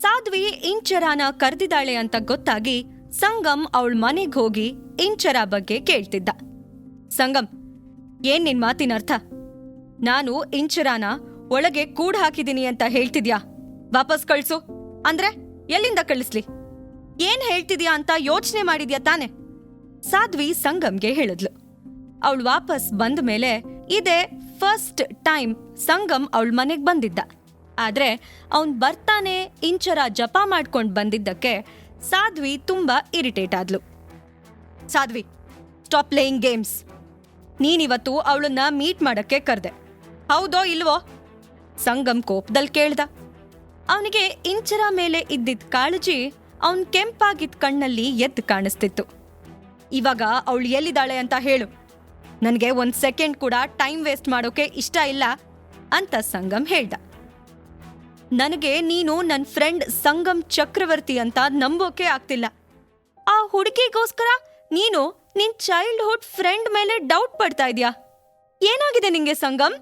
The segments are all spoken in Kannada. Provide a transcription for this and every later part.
ಸಾಧ್ವಿ ಇಂಚರಾನ ಕರೆದಿದ್ದಾಳೆ ಅಂತ ಗೊತ್ತಾಗಿ ಸಂಗಮ್ ಅವಳ ಮನೆಗೆ ಹೋಗಿ ಇಂಚರ ಬಗ್ಗೆ ಕೇಳ್ತಿದ್ದ. ಸಂಗಮ್, ಏನ್ ನಿನ್ ಮಾತಿನ ಅರ್ಥ? ನಾನು ಇಂಚರಾನ ಒಳಗೆ ಕೂಡ್ ಹಾಕಿದೀನಿ ಅಂತ ಹೇಳ್ತಿದ್ಯಾ? ವಾಪಸ್ ಕಳ್ಸು. ಅಂದ್ರೆ ಎಲ್ಲಿಂದ ಕಳಿಸ್ಲಿ? ಏನ್ ಹೇಳ್ತಿದ್ಯಾ ಅಂತ ಯೋಚನೆ ಮಾಡಿದ್ಯಾ ತಾನೆ? ಸಾಧ್ವಿ ಸಂಗಮ್ಗೆ ಹೇಳಿದ್ಲು. ಅವಳು ವಾಪಸ್ ಬಂದ ಮೇಲೆ ಇದೇ ಫಸ್ಟ್ ಟೈಮ್ ಸಂಗಮ್ ಅವಳ ಮನೆಗ್ ಬಂದಿದ್ದ. ಆದ್ರೆ ಅವನ್ ಬರ್ತಾನೆ ಇಂಚರ ಜಪ ಮಾಡ್ಕೊಂಡ್ ಬಂದಿದ್ದಕ್ಕೆ ಸಾಧ್ವಿ ತುಂಬಾ ಇರಿಟೇಟ್ ಆದ್ಲು. Sadhvi, stop playing games. ನೀನಿವತ್ತು ಅವಳನ್ನ ಮೀಟ್ ಮಾಡಕ್ಕೆ ಕರ್ದೆ, ಹೌದೋ ಇಲ್ವೋ? ಸಂಗಮ್ ಕೋಪದಲ್ಲಿ ಕೇಳ್ದ. ಅವನಿಗೆ ಇಂಚರ ಮೇಲೆ ಇದ್ದಿದ್ದ ಕಾಳಜಿ ಅವನ್ ಕೆಂಪಾಗಿದ್ದ ಕಣ್ಣಲ್ಲಿ ಎದ್ದು ಕಾಣಿಸ್ತಿತ್ತು. ಇವಾಗ ಅವಳು ಎಲ್ಲಿದ್ದಾಳೆ ಅಂತ ಹೇಳು. ನನಗೆ ಒಂದ್ ಸೆಕೆಂಡ್ ಕೂಡ ಟೈಮ್ ವೇಸ್ಟ್ ಮಾಡೋಕೆ ಇಷ್ಟ ಇಲ್ಲ ಅಂತ ಸಂಗಮ್ ಹೇಳ್ದ. ನನಗೆ ನೀನು ನನ್ನ ಫ್ರೆಂಡ್ ಸಂಗಮ್ ಚಕ್ರವರ್ತಿ ಅಂತ ನಂಬೋಕೆ ಆಗ್ತಿಲ್ಲ. ಆ ಹುಡುಗಿಗೋಸ್ಕರ ನೀನು ನಿನ್ ಚೈಲ್ಡ್ಹುಡ್ ಫ್ರೆಂಡ್ ಮೇಲೆ ಡೌಟ್ ಪಡ್ತಾ ಇದ್ಯಾ? ಏನಾಗಿದೆ ನಿಂಗೆ ಸಂಗಮ್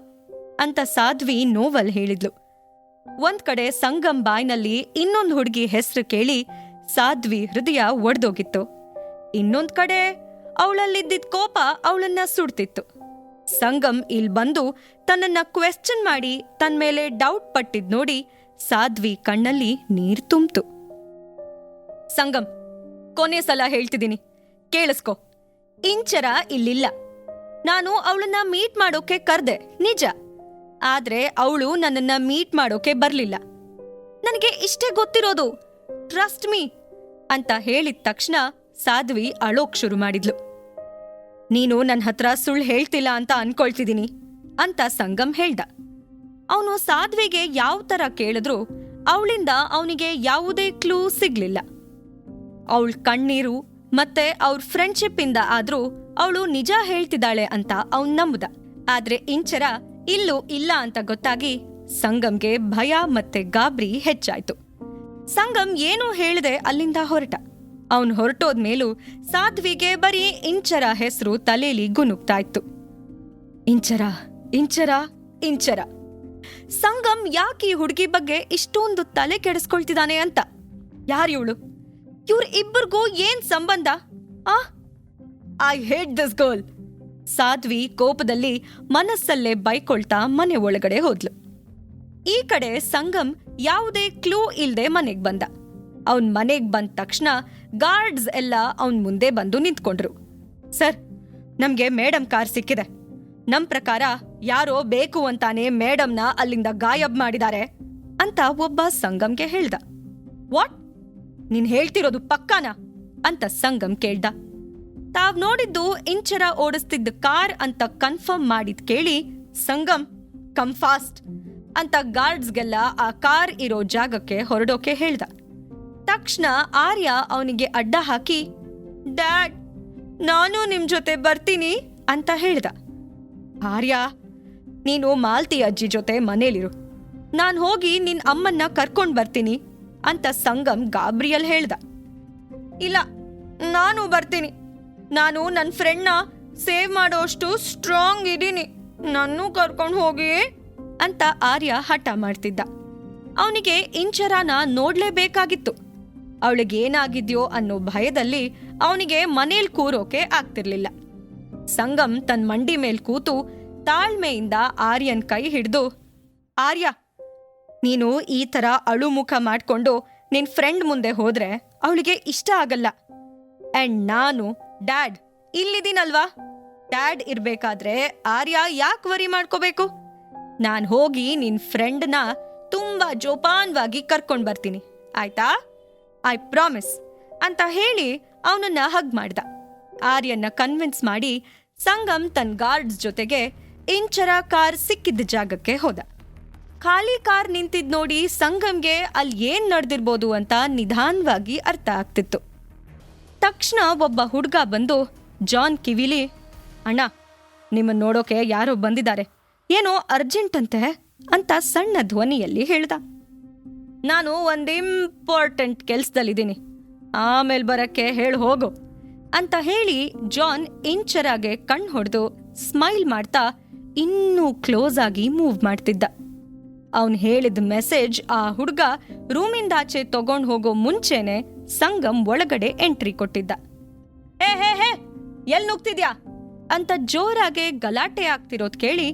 ಅಂತ ಸಾಧ್ವಿ ನೋವಲ್ ಹೇಳಿದ್ಲು. ಒಂದ್ ಕಡೆ ಸಂಗಮ್ ಬಾಯ್ನಲ್ಲಿ ಇನ್ನೊಂದು ಹುಡುಗಿ ಹೆಸರು ಕೇಳಿ ಸಾಧ್ವಿ ಹೃದಯ ಒಡೆದೋಗಿತ್ತು. ಇನ್ನೊಂದ್ ಕಡೆ ಅವಳಲ್ಲಿದ್ದಿದ್ದ ಕೋಪ ಅವಳನ್ನ ಸುಡ್ತಿತ್ತು. ಸಂಗಮ್ ಇಲ್ ಬಂದು ತನ್ನನ್ನ ಕ್ವೆಶ್ಚನ್ ಮಾಡಿ ತನ್ನ ಮೇಲೆ ಡೌಟ್ ಪಟ್ಟಿದ್ ನೋಡಿ ಸಾಧ್ವಿ ಕಣ್ಣಲ್ಲಿ ನೀರ್ ತುಂಬ್ತು. ಸಂಗಮ್, ಕೊನೆ ಸಲ ಹೇಳ್ತಿದ್ದೀನಿ, ಕೇಳಿಸ್ಕೊ. ಇಂಚರ ಇಲ್ಲಿಲ್ಲ. ನಾನು ಅವಳನ್ನ ಮೀಟ್ ಮಾಡೋಕೆ ಕರ್ದೆ ನಿಜ, ಆದ್ರೆ ಅವಳು ನನ್ನನ್ನ ಮೀಟ್ ಮಾಡೋಕೆ ಬರ್ಲಿಲ್ಲ. ನನಗೆ ಇಷ್ಟೇ ಗೊತ್ತಿರೋದು, ಟ್ರಸ್ಟ್ ಮೀ ಅಂತ ಹೇಳಿದ ತಕ್ಷಣ ಸಾಧ್ವಿ ಅಳೋಕ್ ಶುರು ಮಾಡಿದ್ಲು. ನೀನು ನನ್ನ ಹತ್ರ ಸುಳ್ಳು ಹೇಳ್ತಿಲ್ಲ ಅಂತ ಅನ್ಕೊಳ್ತಿದ್ದೀನಿ ಅಂತ ಸಂಗಮ್ ಹೇಳ್ದ. ಅವನು ಸಾಧ್ವಿಗೆ ಯಾವ ತರ ಕೇಳಿದ್ರು ಅವಳಿಂದ ಅವನಿಗೆ ಯಾವುದೇ ಕ್ಲೂ ಸಿಗ್ಲಿಲ್ಲ. ಅವಳ ಕಣ್ಣೀರು ಮತ್ತೆ ಅವ್ರ ಫ್ರೆಂಡ್ಶಿಪ್ ಇಂದ ಆದ್ರೂ ಅವಳು ನಿಜ ಹೇಳ್ತಿದ್ದಾಳೆ ಅಂತ ಅವನ್ ನಂಬುದ. ಆದ್ರೆ ಇಂಚರ ಇಲ್ಲೂ ಇಲ್ಲ ಅಂತ ಗೊತ್ತಾಗಿ ಸಂಗಮ್ಗೆ ಭಯ ಮತ್ತೆ ಗಾಬರಿ ಹೆಚ್ಚಾಯ್ತು. ಸಂಗಮ್ ಏನೂ ಹೇಳದೆ ಅಲ್ಲಿಂದ ಹೊರಟ. ಅವನು ಹೊರಟೋದ್ಮೇಲೂ ಸಾಧ್ವಿಗೆ ಬರೀ ಇಂಚರ ಹೆಸರು ತಲೆಯಲ್ಲಿ ಗುನುಗ್ತಾ ಇತ್ತು. ಇಂಚರ, ಇಂಚರ, ಇಂಚರ. ಸಂಗಮ್ ಯಾಕೆ ಈ ಹುಡುಗಿ ಬಗ್ಗೆ ಇಷ್ಟೊಂದು ತಲೆ ಕೆಡಿಸ್ಕೊಳ್ತಿದ್ದಾನೆ ಅಂತ. ಯಾರಿವಳು? ಇವ್ರ ಇಬ್ಬರಿಗೂ ಏನ್ ಸಂಬಂಧ? I hate this girl. Sadhvi ಕೋಪದಲ್ಲಿ ಮನಸ್ಸಲ್ಲೇ ಬೈಕೊಳ್ತಾ ಮನೆ ಒಳಗಡೆ ಹೋದ್ಲು. ಈ ಕಡೆ ಸಂಗಮ್ ಯಾವುದೇ ಕ್ಲೂ ಇಲ್ದೆ ಮನೆಗ್ ಬಂದ. ಅವನ್ ಮನೆಗ್ ಬಂದ ತಕ್ಷಣ ಗಾರ್ಡ್ಸ್ ಎಲ್ಲ ಅವನ್ ಮುಂದೆ ಬಂದು ನಿಂತ್ಕೊಂಡ್ರು. ಸರ್, ನಮ್ಗೆ ಮೇಡಮ್ ಕಾರ್ ಸಿಕ್ಕಿದೆ. ನಮ್ ಪ್ರಕಾರ ಯಾರೋ ಬೇಕು ಅಂತಾನೆ ಮೇಡಮ್ನ ಅಲ್ಲಿಂದ ಗಾಯಬ್ ಮಾಡಿದ್ದಾರೆ ಅಂತ ಒಬ್ಬ ಸಂಗಮ್ಗೆ ಹೇಳ್ದ. ವಾಟ್? ನೀನ್ ಹೇಳ್ತಿರೋದು ಪಕ್ಕಾನಾ ಅಂತ ಸಂಗಮ್ ಕೇಳ್ದ. ತಾವ್ ನೋಡಿದ್ದು ಇಂಚರ ಓಡಿಸ್ತಿದ್ದ ಕಾರ್ ಅಂತ ಕನ್ಫರ್ಮ್ ಮಾಡಿದ್ ಕೇಳಿ ಸಂಗಮ್ ಕಮ್ ಫಾಸ್ಟ್ ಅಂತ ಗಾರ್ಡ್ಸ್ಗೆಲ್ಲ ಆ ಕಾರ್ ಇರೋ ಜಾಗಕ್ಕೆ ಹೊರಡೋಕೆ ಹೇಳ್ದ. ತಕ್ಷಣ ಆರ್ಯ ಅವನಿಗೆ ಅಡ್ಡ ಹಾಕಿ, ಡ್ಯಾಡ್, ನಾನು ನಿಮ್ ಜೊತೆ ಬರ್ತೀನಿ ಅಂತ ಹೇಳ್ದ. ಆರ್ಯ, ನೀನು ಮಾಲ್ತಿ ಅಜ್ಜಿ ಜೊತೆ ಮನೇಲಿರು, ನಾನ್ ಹೋಗಿ ನಿನ್ ಅಮ್ಮನ್ನ ಕರ್ಕೊಂಡ್ ಬರ್ತೀನಿ ಅಂತ ಸಂಗಮ್ ಗಾಬ್ರಿಯಲ್ ಹೇಳ್ದ. ಇಲ್ಲ, ನಾನು ಬರ್ತೀನಿ. ನಾನು ನನ್ನ ಫ್ರೆಂಡ್ನ ಸೇವ್ ಮಾಡೋಷ್ಟು ಸ್ಟ್ರಾಂಗ್ ಇದೀನಿ, ನನ್ನೂ ಕರ್ಕೊಂಡು ಹೋಗಿ ಅಂತ ಆರ್ಯ ಹಠ ಮಾಡ್ತಿದ್ದ. ಅವನಿಗೆ ಇಂಚರಾನ ನೋಡ್ಲೇಬೇಕಾಗಿತ್ತು. ಅವಳಿಗೇನಾಗಿದ್ಯೋ ಅನ್ನೋ ಭಯದಲ್ಲಿ ಅವನಿಗೆ ಮನೇಲಿ ಕೂರೋಕೆ ಆಗ್ತಿರ್ಲಿಲ್ಲ. ಸಂಗಮ್ ತನ್ನ ಮಂಡಿ ಮೇಲ್ ಕೂತು ತಾಳ್ಮೆಯಿಂದ ಆರ್ಯನ್ ಕೈ ಹಿಡಿದು, ಆರ್ಯ, ನೀನು ಈ ತರ ಅಳುಮುಖ ಮಾಡ್ಕೊಂಡು ನಿನ್ ಫ್ರೆಂಡ್ ಮುಂದೆ ಹೋದ್ರೆ ಅವಳಿಗೆ ಇಷ್ಟ ಆಗಲ್ಲ. ಅಂಡ್ ನಾನು ಡ್ಯಾಡ್ ಇಲ್ಲಿದ್ದೀನಲ್ವಾ? ಡ್ಯಾಡ್ ಇರ್ಬೇಕಾದ್ರೆ ಆರ್ಯ ಯಾಕೆ ವರಿ ಮಾಡ್ಕೋಬೇಕು? ನಾನ್ ಹೋಗಿ ನಿನ್ ಫ್ರೆಂಡ್ನ ತುಂಬಾ ಜೋಪಾನ್ವಾಗಿ ಕರ್ಕೊಂಡ್ ಬರ್ತೀನಿ, ಆಯ್ತಾ? ಐ ಪ್ರಾಮಿಸ್ ಅಂತ ಹೇಳಿ ಅವನನ್ನ ಹಗ್ ಮಾಡ್ದ. ಆರ್ಯನ್ನ ಕನ್ವಿನ್ಸ್ ಮಾಡಿ ಸಂಗಮ್ ತನ್ನ ಗಾರ್ಡ್ಸ್ ಜೊತೆಗೆ ಇಂಚರ ಕಾರ್ ಸಿಕ್ಕಿದ್ದ ಜಾಗಕ್ಕೆ ಹೋದ. ಖಾಲಿ ಕಾರ್ ನಿಂತಿದ್ ನೋಡಿ ಸಂಗಮ್ಗೆ ಅಲ್ಲಿ ಏನ್ ನಡೆದಿರ್ಬೋದು ಅಂತ ನಿಧಾನವಾಗಿ ಅರ್ಥ ಆಗ್ತಿತ್ತು. ತಕ್ಷಣ ಒಬ್ಬ ಹುಡುಗ ಬಂದು ಜಾನ್ ಕಿವಿಲಿ, ಅಣ್ಣ, ನಿಮ್ಮನ್ನ ನೋಡೋಕೆ ಯಾರೋ ಬಂದಿದ್ದಾರೆ, ಏನೋ ಅರ್ಜೆಂಟ್ ಅಂತೆ ಅಂತ ಸಣ್ಣ ಧ್ವನಿಯಲ್ಲಿ ಹೇಳ್ದ. ನಾನು ಒಂದು ಇಂಪಾರ್ಟೆಂಟ್ ಕೆಲ್ಸದಲ್ಲಿದ್ದೀನಿ, ಆಮೇಲೆ ಬರಕ್ಕೆ ಹೇಳಿ ಹೋಗು ಅಂತ ಹೇಳಿ ಜಾನ್ ಇಂಚರಾಗೆ ಕಣ್ಣು ಹೊಡೆದು ಸ್ಮೈಲ್ ಮಾಡ್ತಾ ಇನ್ನೂ ಕ್ಲೋಸ್ ಆಗಿ ಮೂವ್ ಮಾಡ್ತಿದ್ದ. ಅವನ್ ಹೇಳಿದ ಮೆಸೇಜ್ ಆ ಹುಡುಗ ರೂಮಿಂದಾಚೆ ತಗೊಂಡ್ ಹೋಗೋ ಮುಂಚೆನೆ ಸಂಗಮ್ ಒಳಗಡೆ ಎಂಟ್ರಿ ಕೊಟ್ಟಿದ್ದ. ಹೇ ಹೇ ಹೇ ಎಲ್ ನುಗ್ತಿದ್ಯಾ ಅಂತ ಜೋರಾಗೆ ಗಲಾಟೆ ಆಗ್ತಿರೋದ್ ಕೇಳಿ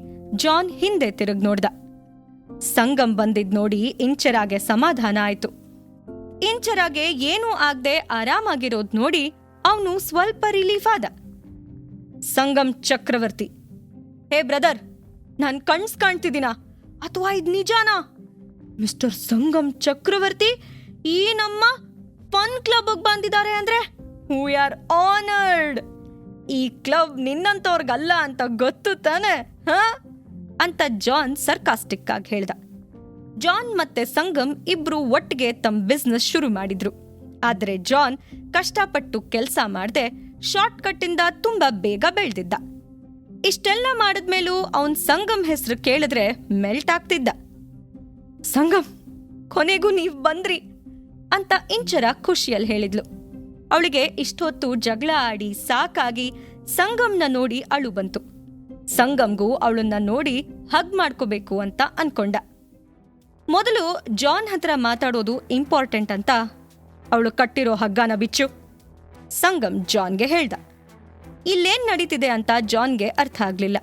ಜಾನ್ ಹಿಂದೆ ತಿರುಗ್ ನೋಡ್ದ. ಸಂಗಮ್ ಬಂದಿದ್ ನೋಡಿ ಇಂಚರಾಗೆ ಸಮಾಧಾನ ಆಯ್ತು. ಇಂಚರಾಗೆ ಏನೂ ಆಗ್ದೆ ಆರಾಮಾಗಿರೋದ್ ನೋಡಿ ಅವನು ಸ್ವಲ್ಪ ರಿಲೀಫ್ ಆದ. ಸಂಗಮ್ ಚಕ್ರವರ್ತಿ, ಹೇ ಬ್ರದರ್, ನಾನ್ ಕಣ್ಸ್ ಕಾಣ್ತಿದ್ದೀನಾ ಅಥವಾ ಇದ್ ನಿಜಾನಾ? ಮಿಸ್ಟರ್ ಸಂಗಮ್ ಚಕ್ರವರ್ತಿ ಈ ನಮ್ಮ ಫನ್ ಕ್ಲಬ್ ಬಂದಿದ್ದಾರೆ ಅಂದ್ರೆ ವಿ ಆರ್ ಆನರ್ಡ್. ಈ ಕ್ಲಬ್ ನಿನ್ನಂತವ್ರಿಗಲ್ಲ ಅಂತ ಗೊತ್ತು ತಾನೆ ಅಂತ ಜಾನ್ ಸರ್ಕಾಸ್ಟಿಕ್ ಆಗಿ ಹೇಳ್ದ. ಜಾನ್ ಮತ್ತೆ ಸಂಗಮ್ ಇಬ್ರು ಒಟ್ಟಿಗೆ ತಮ್ಮ ಬಿಸ್ನೆಸ್ ಶುರು ಮಾಡಿದ್ರು. ಆದ್ರೆ ಜಾನ್ ಕಷ್ಟಪಟ್ಟು ಕೆಲಸ ಮಾಡದೆ ಶಾರ್ಟ್ ಕಟ್ ಇಂದ ತುಂಬಾ ಬೇಗ ಬೆಳೆದಿದ್ದ. ಇಷ್ಟೆಲ್ಲ ಮಾಡಿದ್ಮೇಲೂ ಅವನ್ ಸಂಗಮ್ ಹೆಸರು ಕೇಳಿದ್ರೆ ಮೆಲ್ಟ್ ಆಗ್ತಿದ್ದ. ಸಂಗಮ್, ಕೊನೆಗೂ ನೀವ್ ಬಂದ್ರಿ ಅಂತ ಇಂಚರ ಖುಷಿಯಲ್ಲಿ ಹೇಳಿದ್ಲು. ಅವಳಿಗೆ ಇಷ್ಟೊತ್ತು ಜಗಳ ಆಡಿ ಸಾಕಾಗಿ ಸಂಗಮ್ನ ನೋಡಿ ಅಳು ಬಂತು. ಸಂಗಮ್ಗೂ ಅವಳನ್ನ ನೋಡಿ ಹಗ್ ಮಾಡ್ಕೋಬೇಕು ಅಂತ ಅನ್ಕೊಂಡ. ಮೊದಲು ಜಾನ್ ಹತ್ರ ಮಾತಾಡೋದು ಇಂಪಾರ್ಟೆಂಟ್ ಅಂತ ಅವಳು ಕಟ್ಟಿರೋ ಹಗ್ಗನ ಬಿಚ್ಚು ಸಂಗಮ್ ಜಾನ್ಗೆ ಹೇಳ್ದ. ಇಲ್ಲೇನ್ ನಡೀತಿದೆ ಅಂತ ಜಾನ್ಗೆ ಅರ್ಥ ಆಗ್ಲಿಲ್ಲ.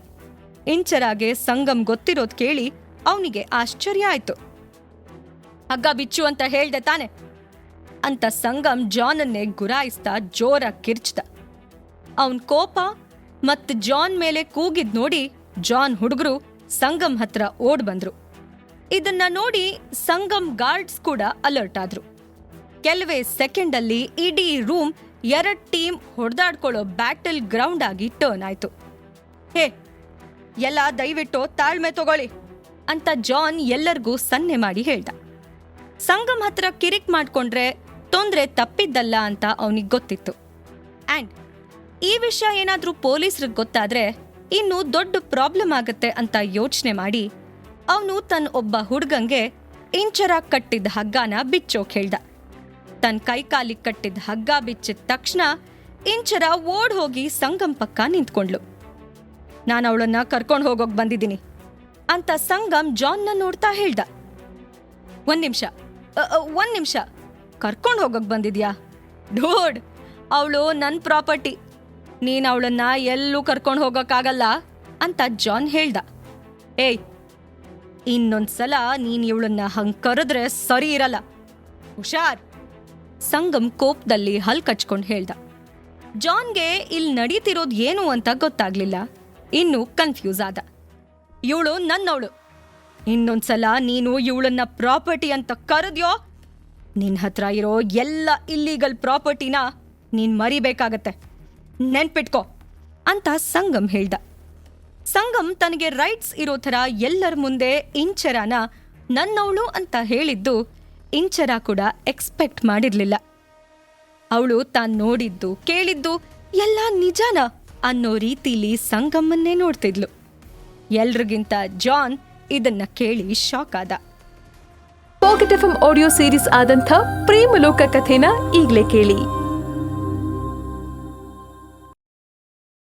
ಇಂಚರಾಗೆ ಸಂಗಮ್ ಗೊತ್ತಿರೋದ್ ಕೇಳಿ ಅವನಿಗೆ ಆಶ್ಚರ್ಯ ಆಯ್ತು. ಹಗ್ಗ ಬಿಚ್ಚು ಅಂತ ಹೇಳ್ದೆ ತಾನೆ ಅಂತ ಸಂಗಮ್ ಜಾನನ್ನೇ ಗುರಾಯಿಸ್ತಾ ಜೋರಾಗಿ ಕಿರ್ಚ್ದ. ಅವನ್ ಕೋಪ ಮತ್ ಜಾನ್ ಮೇಲೆ ಕೂಗಿದ್ ನೋಡಿ ಜಾನ್ ಹುಡುಗರು ಸಂಗಮ್ ಹತ್ರ ಓಡ್ ಬಂದ್ರು. ಇದನ್ನ ನೋಡಿ ಸಂಗಮ್ ಗಾರ್ಡ್ಸ್ ಕೂಡ ಅಲರ್ಟ್ ಆದ್ರು. ಕೆಲವೇ ಸೆಕೆಂಡ್ ಅಲ್ಲಿ ಇಡೀ ರೂಮ್ 2 ಟೀಮ್ ಹೊಡೆದಾಡ್ಕೊಳ್ಳೋ ಬ್ಯಾಟಲ್ ಗ್ರೌಂಡ್ ಆಗಿ ಟರ್ನ್ ಆಯ್ತು. ಹೇ ಎಲ್ಲ ದಯವಿಟ್ಟು ತಾಳ್ಮೆ ತಗೊಳ್ಳಿ ಅಂತ ಜಾನ್ ಎಲ್ಲರಿಗೂ ಸನ್ನೆ ಮಾಡಿ ಹೇಳ್ದ. ಸಂಗಮ್ ಹತ್ರ ಕಿರಿಕ್ ಮಾಡ್ಕೊಂಡ್ರೆ ತೊಂದ್ರೆ ತಪ್ಪಿದ್ದಲ್ಲ ಅಂತ ಅವನಿಗೆ ಗೊತ್ತಿತ್ತು. ಅಂಡ್ ಈ ವಿಷಯ ಏನಾದ್ರೂ ಪೊಲೀಸ್ರಿಗೆ ಗೊತ್ತಾದ್ರೆ ಇನ್ನು ದೊಡ್ಡ ಪ್ರಾಬ್ಲಮ್ ಆಗತ್ತೆ ಅಂತ ಯೋಚನೆ ಮಾಡಿ ಅವನು ತನ್ನ ಒಬ್ಬ ಹುಡುಗಂಗೆ ಇಂಚರ ಕಟ್ಟಿದ್ದ ಹಗ್ಗನ ಬಿಚ್ಚೋಕ್ ಹೇಳ್ದ. ತನ್ನ ಕೈಕಾಲಿಗೆ ಕಟ್ಟಿದ್ದ ಹಗ್ಗ ಬಿಚ್ಚಿದ ತಕ್ಷಣ ಇಂಚರ ಓಡ್ ಹೋಗಿ ಸಂಗಮ್ ಪಕ್ಕ ನಿಂತ್ಕೊಂಡ್ಲು. ನಾನು ಅವಳನ್ನ ಕರ್ಕೊಂಡು ಹೋಗೋಕ್ ಬಂದಿದ್ದೀನಿ ಅಂತ ಸಂಗಮ್ ಜಾನ್ನ ನೋಡ್ತಾ ಹೇಳ್ದ. ಒಂದ್ ನಿಮಿಷ ಕರ್ಕೊಂಡು ಹೋಗೋಕ್ ಬಂದಿದ್ಯಾ? ಡೂಡ್, ಅವಳು ನನ್ನ ಪ್ರಾಪರ್ಟಿ, ನೀನ್ ಅವಳನ್ನ ಎಲ್ಲೂ ಕರ್ಕೊಂಡು ಹೋಗೋಕ್ಕಾಗಲ್ಲ ಅಂತ ಜಾನ್ ಹೇಳ್ದ. ಏಯ್, ಇನ್ನೊಂದ್ಸಲ ನೀನ್ ಇವಳನ್ನ ಹಂಗ್ ಕರೆದ್ರೆ ಸರಿ ಇರಲ್ಲ, ಹುಷಾರ್. ಸಂಗಮ್ ಕೋಪದಲ್ಲಿ ಹಲ್ ಕಚ್ಕೊಂಡ್ ಹೇಳ್ದ. ಜಾನ್ಗೆ ಇಲ್ಲಿ ನಡೀತಿರೋದ್ ಏನು ಅಂತ ಗೊತ್ತಾಗ್ಲಿಲ್ಲ. ಇನ್ನು ಕನ್ಫ್ಯೂಸ್ ಆದ. ಇವಳು ನನ್ನವಳು, ಇನ್ನೊಂದ್ಸಲ ನೀನು ಇವಳನ್ನ ಪ್ರಾಪರ್ಟಿ ಅಂತ ಕರೆದ್ಯೋ ನಿನ್ ಹತ್ರ ಇರೋ ಎಲ್ಲ ಇಲ್ಲೀಗಲ್ ಪ್ರಾಪರ್ಟಿನ ನೀನ್ ಮರಿಬೇಕಾಗತ್ತೆ, ನೆನ್ಪಿಟ್ಕೋ ಅಂತ ಸಂಗಮ್ ಹೇಳ್ದ. ಸಂಗಮ್ ತನಗೆ ರೈಟ್ಸ್ ಇರೋ ಥರ ಎಲ್ಲರ ಮುಂದೆ ಇಂಚರಾನ ನನ್ನವಳು ಅಂತ ಹೇಳಿದ್ದು ಇಂಚರ ಕೂಡ ಎಕ್ಸ್ಪೆಕ್ಟ್ ಮಾಡಿರ್ಲಿಲ್ಲ. ಅವಳು ತಾನ್ ನೋಡಿದ್ದು ಕೇಳಿದ್ದು ಎಲ್ಲ ನಿಜಾನ ಅನ್ನೋ ರೀತಿಲಿ ಸಂಗಮ್ಮನ್ನೇ ನೋಡ್ತಿದ್ಲು. ಎಲ್ರಿಗಿಂತ ಜಾನ್ ಇದನ್ನ ಕೇಳಿ ಶಾಕ್ ಆದ. ಪಾಕೆಟ್ ಎಫ್ಎಂ ಆಡಿಯೋ ಸೀರೀಸ್ ಆದಂಥ ಪ್ರೇಮಲೋಕ ಕಥೆನ ಈಗಲೇ ಕೇಳಿ.